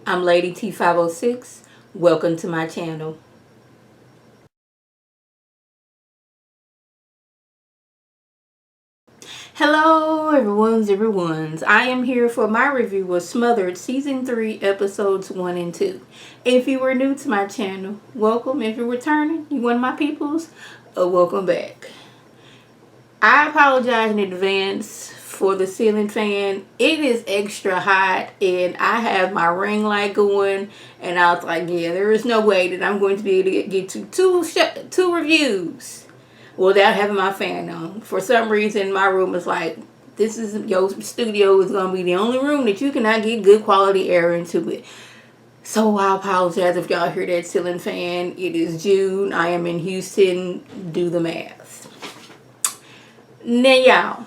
I'm Lady T506. Welcome to my channel. Hello everyone's. I am here for my review of Smothered Season 3 Episodes 1 and 2. If you were new to my channel, welcome. If you're returning, you one of my peoples, welcome back. I apologize in advance for the ceiling fan. It is extra hot and I have my ring light going, and I was like, yeah, there is no way that I'm going to be able to get to two reviews without having my fan on. For some reason, my room is like, this is your studio is going to be the only room that you cannot get good quality air into it. So I apologize if y'all hear that ceiling fan. It is June. I am in Houston. Do the math. Now, y'all,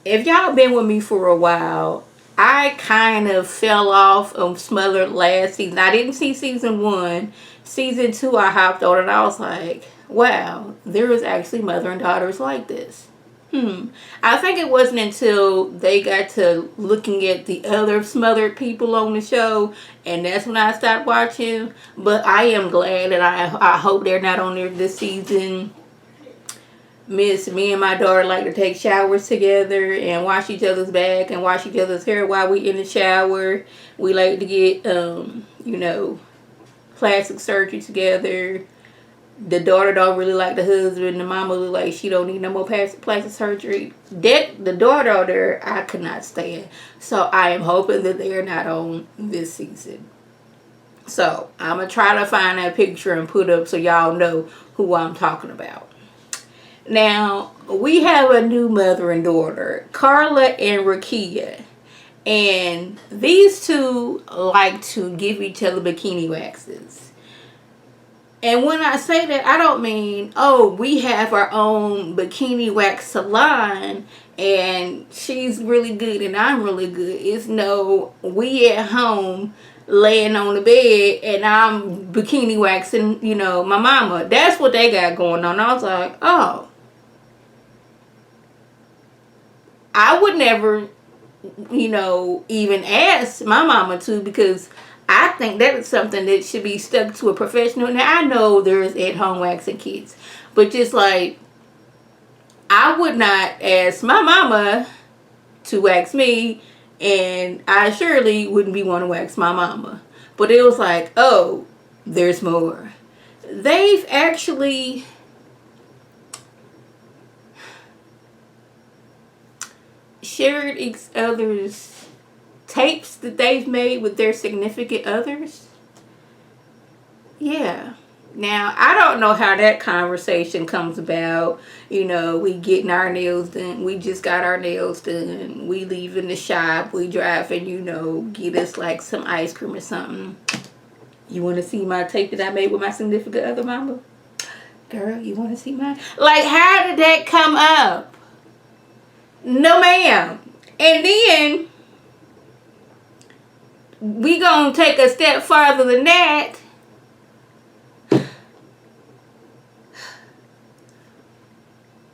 if y'all been with me for a while, I kind of fell off of Smothered last season. I didn't see season 1. Season 2, I hopped on and I was like, wow, there is actually mother and daughters like this. I think it wasn't until they got to looking at the other Smothered people on the show, and that's when I stopped watching. But I am glad, and I hope they're not on there this season. Me and my daughter like to take showers together and wash each other's back and wash each other's hair while we in the shower. We like to get, plastic surgery together. The daughter don't really like the husband. The mama look like she don't need no more plastic surgery. The daughter there, I could not stand. So I am hoping that they are not on this season. So I'm going to try to find that picture and put up so y'all know who I'm talking about. Now, we have a new mother and daughter, Karla and Rasheed. And these two like to give each other bikini waxes. And when I say that, I don't mean, oh, we have our own bikini wax salon and she's really good and I'm really good. It's no, we at home laying on the bed and I'm bikini waxing, my mama. That's what they got going on. I was like, oh. I would never, even ask my mama to, because I think that is something that should be stuck to a professional. Now, I know there's at-home waxing kits, but just like, I would not ask my mama to wax me, and I surely wouldn't be want to wax my mama. But it was like, oh, there's more. They've actually shared each other's tapes that they've made with their significant others. Yeah. Now, I don't know how that conversation comes about. We getting our nails done. We just got our nails done. We leaving the shop. We driving, get us like some ice cream or something. You want to see my tape that I made with my significant other, mama? Girl, you want to see mine? Like, how did that come up? No, ma'am. And then we gonna take a step farther than that.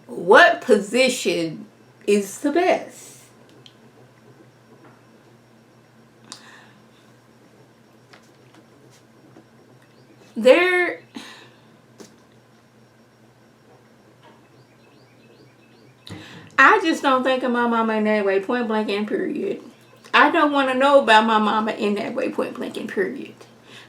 What position is the best? I just don't think of my mama in that way, point blank and period. I don't want to know about my mama in that way, point blank and period.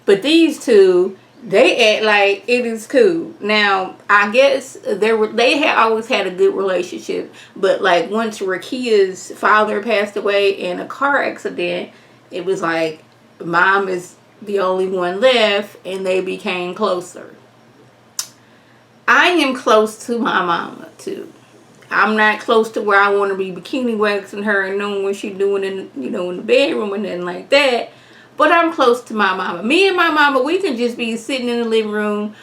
But these two, they act like it is cool. Now, I guess they had always had a good relationship, but like once Rakia's father passed away in a car accident, it was like mom is the only one left, and they became closer. I am close to my mama too. I'm not close to where I want to be bikini waxing her and knowing what she's doing in the bedroom and nothing like that. But I'm close to my mama. Me and my mama, we can just be sitting in the living room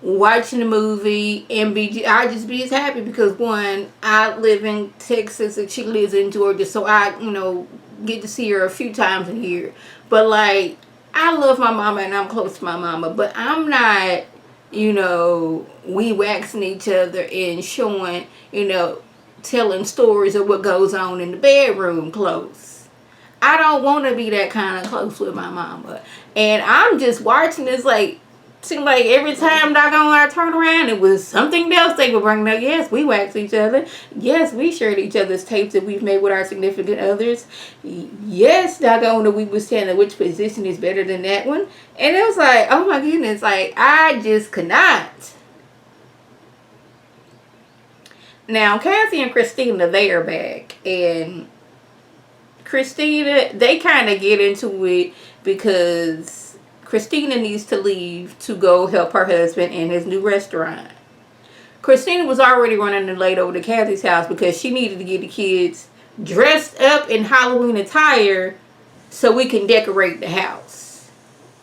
watching a movie and I just be as happy because, one, I live in Texas and she lives in Georgia, so I, get to see her a few times a year. But like, I love my mama and I'm close to my mama, but I'm not, we waxing each other and showing, telling stories of what goes on in the bedroom close. I don't want to be that kind of close with my mama. And I'm just watching this, like, seem like every time I turn around, it was something else they were bringing up. Yes, we waxed each other. Yes, we shared each other's tapes that we've made with our significant others. Yes, doggone, we was saying which position is better than that one. And it was like, oh my goodness, like, I just could not. Now, Kathy and Christina, they are back. And Christina, they kind of get into it because Christina needs to leave to go help her husband in his new restaurant. Christina was already running late over to Kathy's house because she needed to get the kids dressed up in Halloween attire so we can decorate the house.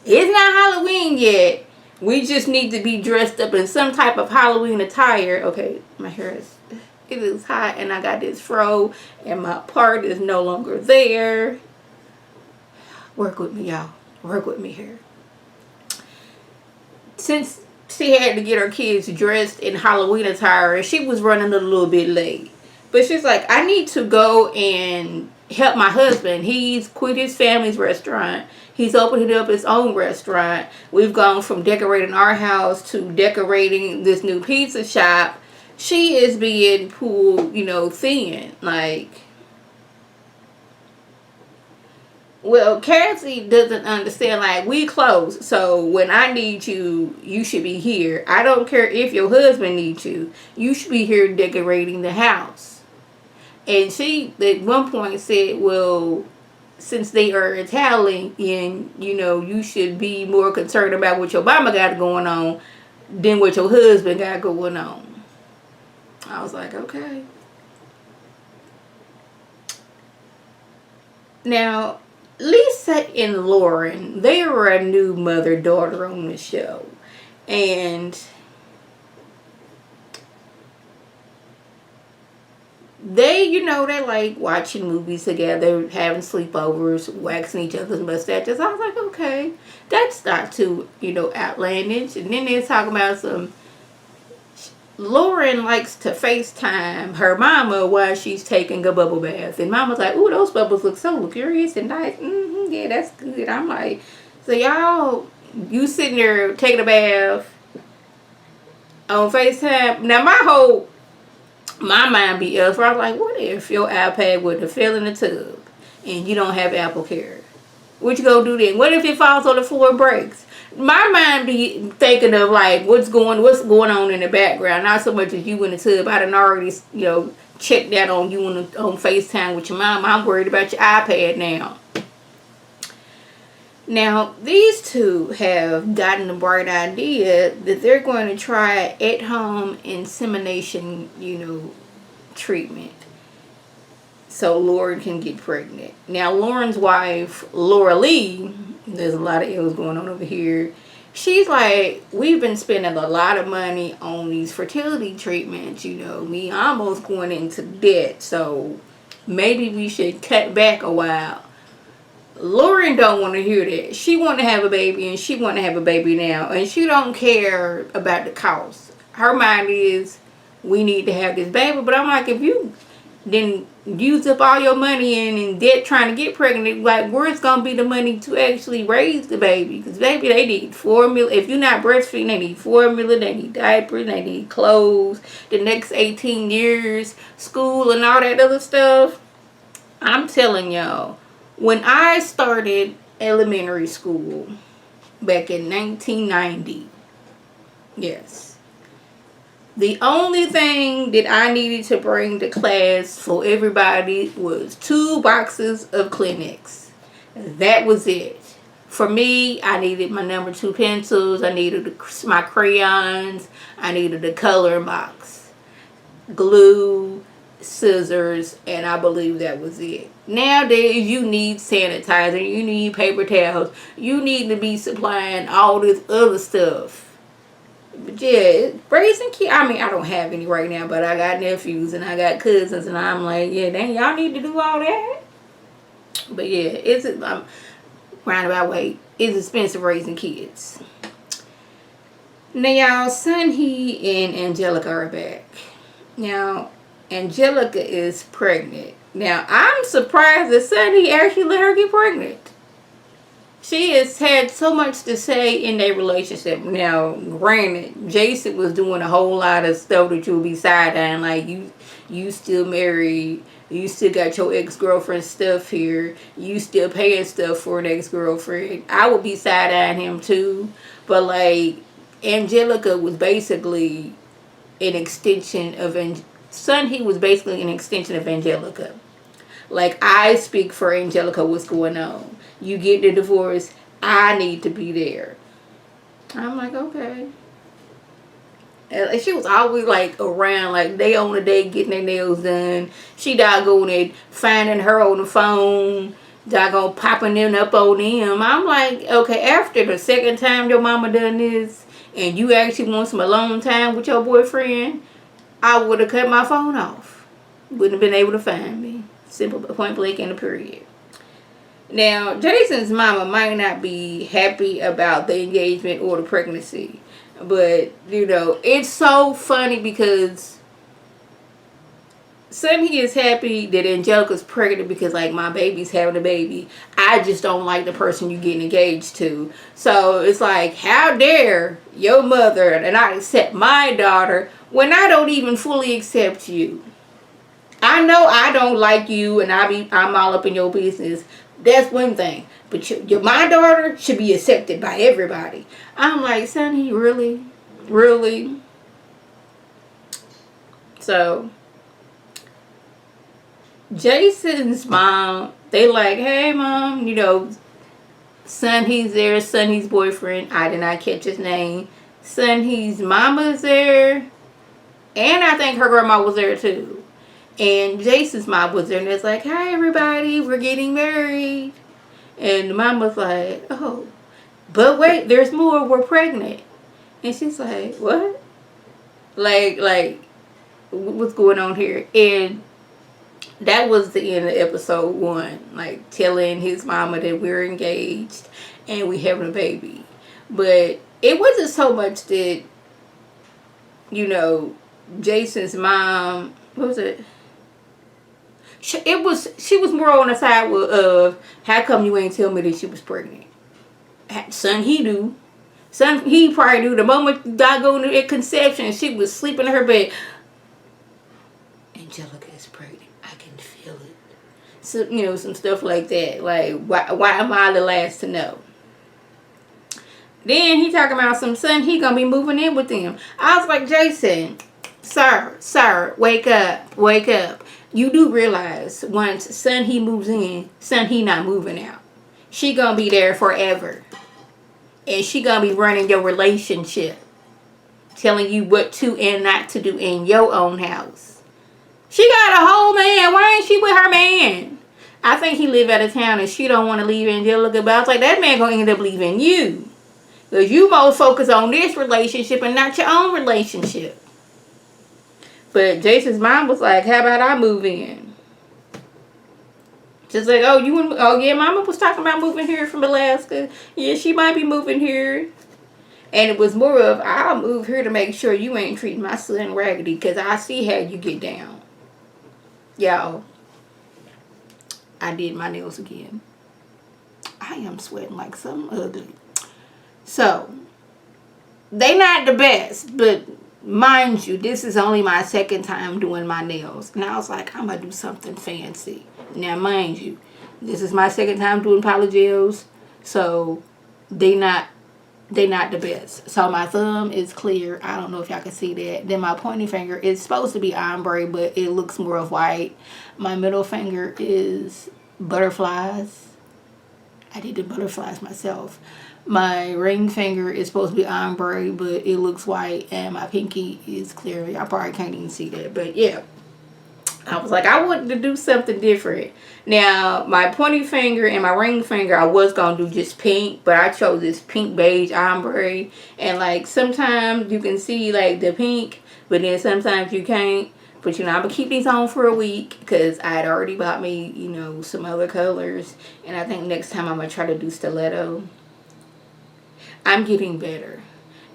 It's not Halloween yet. We just need to be dressed up in some type of Halloween attire. Okay, my hair it is hot and I got this fro and my part is no longer there. Work with me, y'all. Work with me here. Since she had to get her kids dressed in Halloween attire, she was running a little bit late. But she's like, I need to go and help my husband. He's quit his family's restaurant. He's opening up his own restaurant. We've gone from decorating our house to decorating this new pizza shop. She is being pulled, thin. Like, well, Cassie doesn't understand. Like, we close. So when I need you, you should be here. I don't care if your husband needs you. You should be here decorating the house. And she, at one point, said, well, since they are Italian, and, you should be more concerned about what your mama got going on than what your husband got going on. I was like, okay. Now, Lisa and Lauren, they were a new mother-daughter on the show. And they, they like watching movies together, having sleepovers, waxing each other's mustaches. I was like, okay, that's not too, outlandish. And then they're talking about some... Lauren likes to FaceTime her mama while she's taking a bubble bath. And mama's like, ooh, those bubbles look so luxurious and nice. Yeah, that's good. I'm like, so y'all, you sitting there taking a bath on FaceTime. Now, my mind be elsewhere. I'm like, what if your iPad would have fell in the tub and you don't have Apple Care? What you gonna do then? What if it falls on the floor and breaks? My mind be thinking of like what's going on in the background, not so much as you in the tub. I done already checked that on you on FaceTime with your mom. I'm worried about your iPad now. Now these two have gotten the bright idea that they're going to try at-home insemination, treatment, so Lauren can get pregnant. Now Lauren's wife, Laura Lee, there's a lot of ills going on over here. She's like, we've been spending a lot of money on these fertility treatments. Me almost going into debt. So maybe we should cut back a while. Lauren don't want to hear that. She want to have a baby and she want to have a baby now. And she don't care about the cost. Her mind is, we need to have this baby. But I'm like, if you then use up all your money in debt trying to get pregnant, like, where's going to be the money to actually raise the baby? Because, baby, they need $4 million. If you're not breastfeeding, they need $4 million. They need diapers. They need clothes. The next 18 years, school and all that other stuff. I'm telling y'all, when I started elementary school back in 1990, yes, the only thing that I needed to bring to class for everybody was 2 boxes of Kleenex. That was it. For me, I needed my number 2 pencils. I needed my crayons. I needed a coloring box, glue, scissors, and I believe that was it. Nowadays, you need sanitizer. You need paper towels. You need to be supplying all this other stuff. But yeah, raising kids, I mean, I don't have any right now, but I got nephews and I got cousins, and I'm like, yeah, dang, y'all need to do all that. But yeah, roundabout way, it's expensive raising kids. Now, y'all, Sunny and Angelica are back. Now, Angelica is pregnant Now, I'm surprised that Sunny actually let her get pregnant. She has had so much to say in their relationship. Now, granted, Jason was doing a whole lot of stuff that you'll be side-eyeing, like you still married, you still got your ex-girlfriend stuff here, you still paying stuff for an ex-girlfriend. I would be side-eyeing him too, but like Angelica was basically an extension of he was basically an extension of Angelica. Like, I speak for Angelica, what's going on. You get the divorce, I need to be there. I'm like, okay. And she was always like around, like they on a date getting their nails done. She doggone it, finding her on the phone, doggone popping them up on them. I'm like, okay, after the second time your mama done this, and you actually want some alone time with your boyfriend, I would have cut my phone off. Wouldn't have been able to find me. Simple, point blank, and a period. Now, Jason's mama might not be happy about the engagement or the pregnancy. But, it's so funny because Sammy is happy that Angelica's pregnant because, like, my baby's having a baby. I just don't like the person you're getting engaged to. So, it's like, how dare your mother and I accept my daughter when I don't even fully accept you? I know I don't like you and I'm all up in your business. That's one thing. But my daughter should be accepted by everybody. I'm like, Sonny, really? Really? So, Jason's mom, they like, hey, mom, son, he's there. Son, he's boyfriend. I did not catch his name. Son, he's mama's there. And I think her grandma was there, too. And Jason's mom was there, and it's like, hi, everybody, we're getting married. And the mom was like, oh, but wait, there's more, we're pregnant. And she's like, what? Like, what's going on here? And that was the end of episode 1. Like, telling his mama that we're engaged and we having a baby. But it wasn't so much that, Jason's mom, what was it? She was more on the side of, how come you ain't tell me that she was pregnant? Son, he knew. Son, he probably knew the moment doggone at conception. She was sleeping in her bed. Angelica is pregnant. I can feel it. So, some stuff like that. Like, why am I the last to know? Then he talking about some son, he gonna be moving in with them. I was like, Jason, sir, wake up. You do realize once son he moves in, son he not moving out. She gonna be there forever. And she gonna be running your relationship. Telling you what to and not to do in your own house. She got a whole man. Why ain't she with her man? I think he live out of town and she don't want to leave Angelica. But I was like, that man gonna end up leaving you. Because you most focus on this relationship and not your own relationship. But Jason's mom was like, how about I move in? Just like, oh yeah, mama was talking about moving here from Alaska. Yeah, she might be moving here. And it was more of, I'll move here to make sure you ain't treating my son raggedy because I see how you get down. Y'all, I did my nails again. I am sweating like something ugly. So, they not the best, but mind you, this is only my second time doing my nails. And I was like, I'm going to do something fancy. Now, mind you, this is my second time doing polygels, so they not the best. So my thumb is clear. I don't know if y'all can see that. Then my pointing finger is supposed to be ombre, but it looks more of white. My middle finger is butterflies. I did the butterflies myself. My ring finger is supposed to be ombre, but it looks white. And my pinky is clear. Y'all probably can't even see that. But yeah. I was like, I wanted to do something different. Now, my pointy finger and my ring finger, I was going to do just pink. But I chose this pink beige ombre. And, like, sometimes you can see, like, the pink. But then sometimes you can't. But, I'm going to keep these on for a week. Because I had already bought me, some other colors. And I think next time I'm going to try to do stiletto. I'm getting better.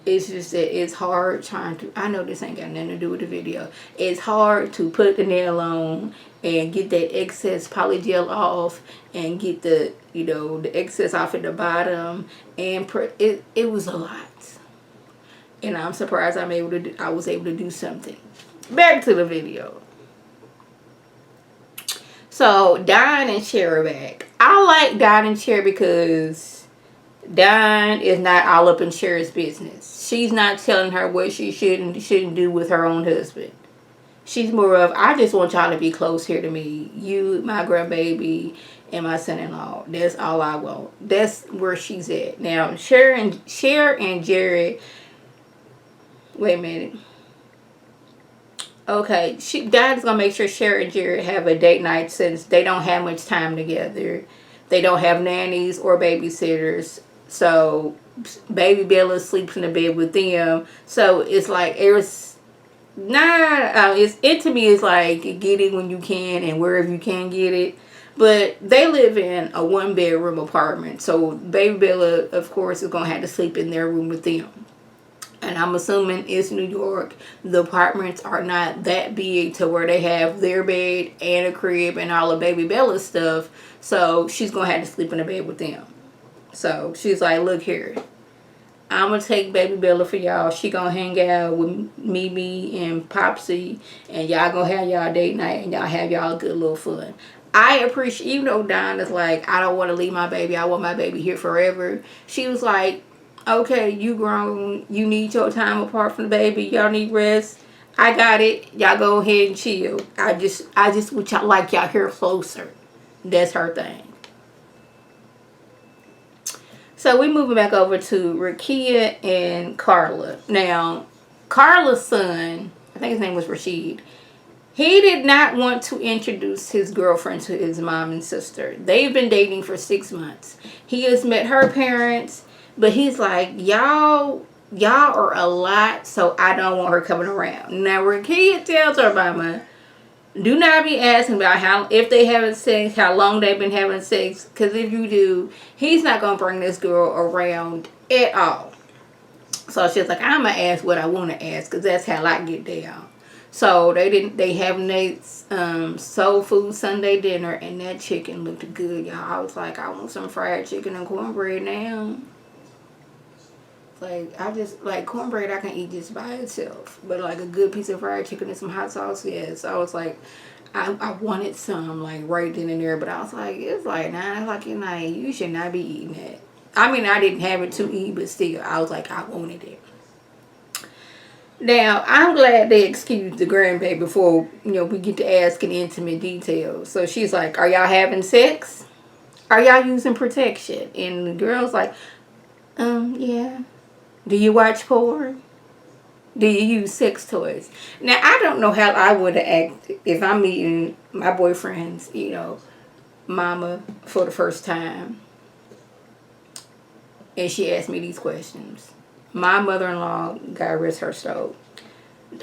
It's just that it's hard trying to, I know this ain't got nothing to do with the video. It's hard to put the nail on and get that excess polygel off and get the, the excess off at the bottom. And it was a lot. And I'm surprised I was able to do something. Back to the video. So, Don and Cheryl back. I like Don and Cheryl because Don is not all up in Cheryl's business. She's not telling her what she should and shouldn't do with her own husband. She's more of, I just want y'all to be close here to me. You, my grandbaby, and my son-in-law. That's all I want. That's where she's at. Now, Cher and Jared. Wait a minute. Okay, Dad's gonna make sure Cheryl and Jared have a date night since they don't have much time together. They don't have nannies or babysitters. So, baby Bella sleeps in the bed with them. So, it's like, it's to me, it's like, get it when you can and wherever you can get it. But they live in a 1-bedroom apartment. So, baby Bella, of course, is going to have to sleep in their room with them. And I'm assuming it's New York. The apartments are not that big to where they have their bed and a crib and all of baby Bella's stuff. So she's going to have to sleep in a bed with them. So she's like, look here. I'm going to take baby Bella for y'all. She going to hang out with Mimi and Popsy. And y'all going to have y'all date night. And y'all have y'all a good little fun. I appreciate, even though Don is like, I don't want to leave my baby. I want my baby here forever. She was like, okay, you grown. You need your time apart from the baby. Y'all need rest. I got it. Y'all go ahead and chill. I just would y'all like y'all here closer. That's her thing. So we moving back over to Rakia and Karla. Now, Karla's son, I think his name was Rasheed. He did not want to introduce his girlfriend to his mom and sister. They've been dating for 6 months. He has met her parents. But he's like, y'all are a lot, so I don't want her coming around. Now, Rakia tells her mama, do not be asking about if they having sex, how long they've been having sex. Because if you do, he's not going to bring this girl around at all. So she's like, I'm going to ask what I want to ask because that's how I get down. So they have Nate's soul food Sunday dinner, and that chicken looked good, y'all. I was like, I want some fried chicken and cornbread now. Like, I just, like, cornbread I can eat just by itself. But, like, a good piece of fried chicken and some hot sauce, yes. I was like, I wanted some, like, right then and there. But I was like, it's like 9 o'clock at night. You should not be eating that. I mean, I didn't have it to eat, but still, I was like, I wanted it. Now, I'm glad they excused the grandbaby before, we get to asking intimate details. So she's like, are y'all having sex? Are y'all using protection? And the girl's like, yeah. Do you watch porn? Do you use sex toys? Now, I don't know how I would have acted if I'm meeting my boyfriend's, mama for the first time. And she asked me these questions. My mother-in-law, God rest her soul.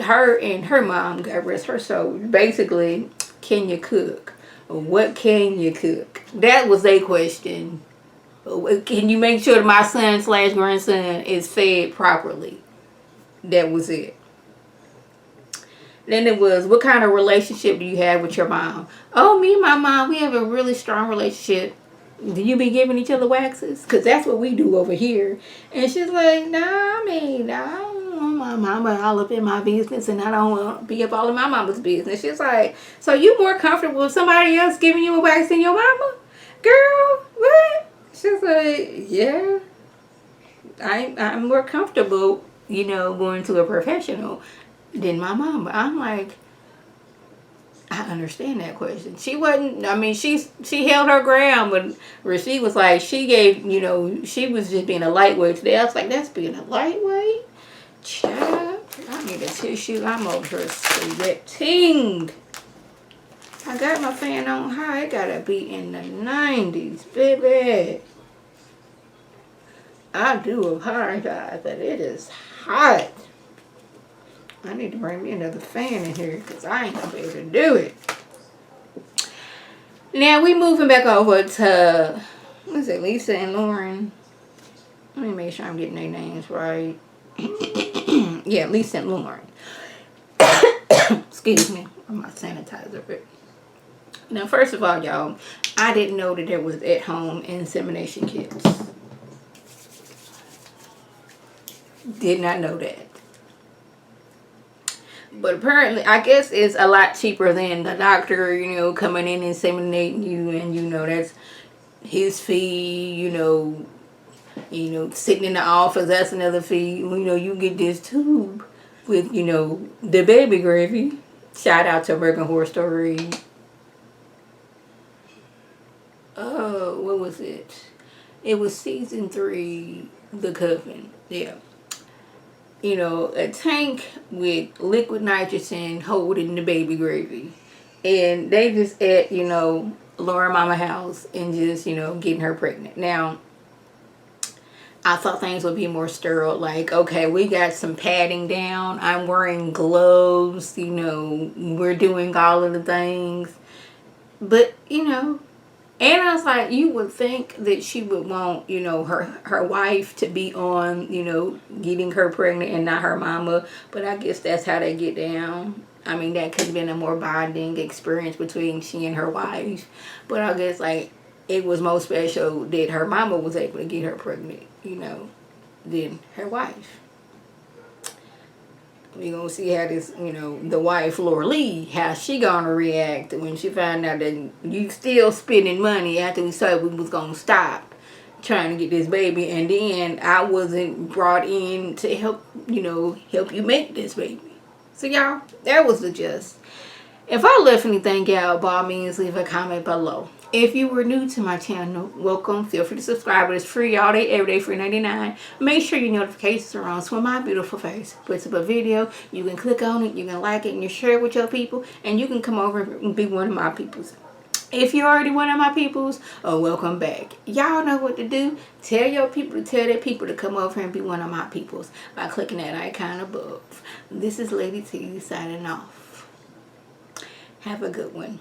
Her and her mom, God rest her soul. Basically, can you cook? What can you cook? That was a question. Can you make sure that my son/grandson is fed properly? That was it. Then it was, what kind of relationship do you have with your mom? Oh, me and my mom, we have a really strong relationship. Do you be giving each other waxes? Because that's what we do over here. And she's like, nah, I don't want my mama all up in my business, and I don't want to be up all in my mama's business. She's like, so you more comfortable with somebody else giving you a wax than your mama? Girl, what? She's like, yeah, I'm more comfortable, going to a professional than my mama. I'm like, I understand that question. She wasn't, she held her ground, but Rasheed was like, she gave, she was just being a lightweight today. I was like, that's being a lightweight? Child, I need a tissue. I'm over here sweating. I got my fan on high. It gotta be in the 90s, baby. I do apologize that it is hot. I need to bring me another fan in here because I ain't gonna be able to do it. Now we moving back over to, what is it, Lisa and Lauren. Let me make sure I'm getting their names right. Yeah, Lisa and Lauren. Excuse me, my sanitizer. Now, first of all, y'all, I didn't know that there was at-home insemination kits. Did not know that. But apparently, I guess it's a lot cheaper than the doctor, coming in and inseminating you, and that's his fee. Sitting in the office, that's another fee. You get this tube with, the baby gravy. Shout out to American Horror Story. Oh, what was it? It was season 3, The Coven. Yeah. A tank with liquid nitrogen holding the baby gravy. And they just at, Laura Mama house and just, getting her pregnant. Now, I thought things would be more sterile. Like, okay, we got some padding down. I'm wearing gloves. We're doing all of the things. But, and I was like, you would think that she would want, her wife to be on, getting her pregnant and not her mama. But I guess that's how they get down. I mean, that could have been a more bonding experience between she and her wife. But I guess, it was more special that her mama was able to get her pregnant, than her wife. We're going to see how this, the wife, Laura Lee, how she going to react when she find out that you still spending money after we said we was going to stop trying to get this baby. And then I wasn't brought in to help you make this baby. So, y'all, that was the gist. If I left anything out, by all means, leave a comment below. If you were new to my channel, welcome. Feel free to subscribe. It's free all day, every day, free 99. Make sure your notifications are on so when my beautiful face puts up a video, you can click on it, you can like it, and you share it with your people, and you can come over and be one of my peoples. If you're already one of my peoples, welcome back. Y'all know what to do. Tell your people to tell their people to come over and be one of my peoples by clicking that icon above. This is Lady T signing off. Have a good one.